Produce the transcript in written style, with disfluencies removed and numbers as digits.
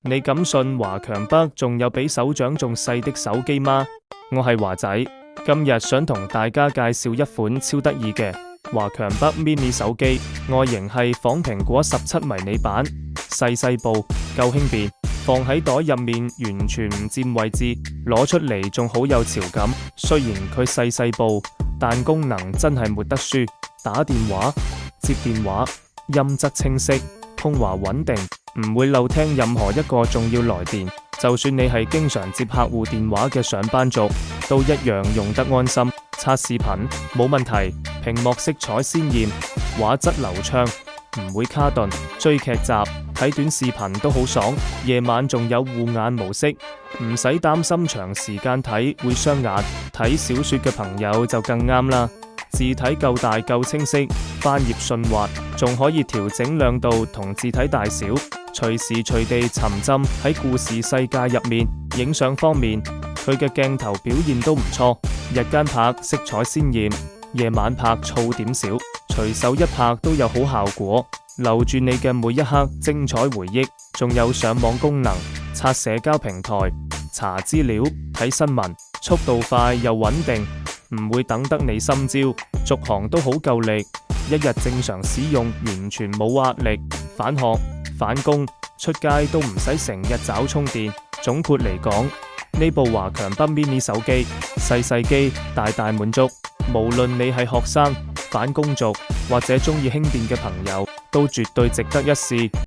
你敢信華強北仲有比手掌仲細的手機嗎？我係華仔，今日想同大家介紹一款超得意嘅華強北 mini 手機，外形係仿蘋果17迷你版，細部，夠輕便，放喺袋入面完全唔佔位置，攞出嚟仲好有潮感。雖然佢細部，但功能真係沒得輸，打電話、接電話，音質清晰，通話穩定，唔會漏聽任何一個重要來電。就算你係經常接客戶電話嘅上班族，都一樣用得安心。刷視頻冇問題，屏幕色彩鮮豔，畫質流暢，唔會卡頓。追劇集、睇短視頻都好爽，夜晚仲有護眼模式，唔使擔心長時間睇會傷眼。睇小說嘅朋友就更啱啦，字體夠大夠清晰，翻頁順滑，仲可以調整亮度同字體大小，隨時隨地沉浸喺故事世界入面。影相方面，佢嘅鏡頭表現都唔錯，日間拍色彩鮮豔，夜晚拍噪點少，隨手一拍都有好效果，留住你嘅每一刻精彩回憶。仲有上網功能，刷社交平台，查資料，睇新聞，速度快又穩定，唔會等得你心焦。續航都好夠力，一日正常使用完全冇壓力，返學返工出街都唔使成日找充電。總括嚟講，呢部華強北 mini 手機細機大滿足，無論你係學生、返工族或者中意輕便嘅朋友，都絕對值得一試。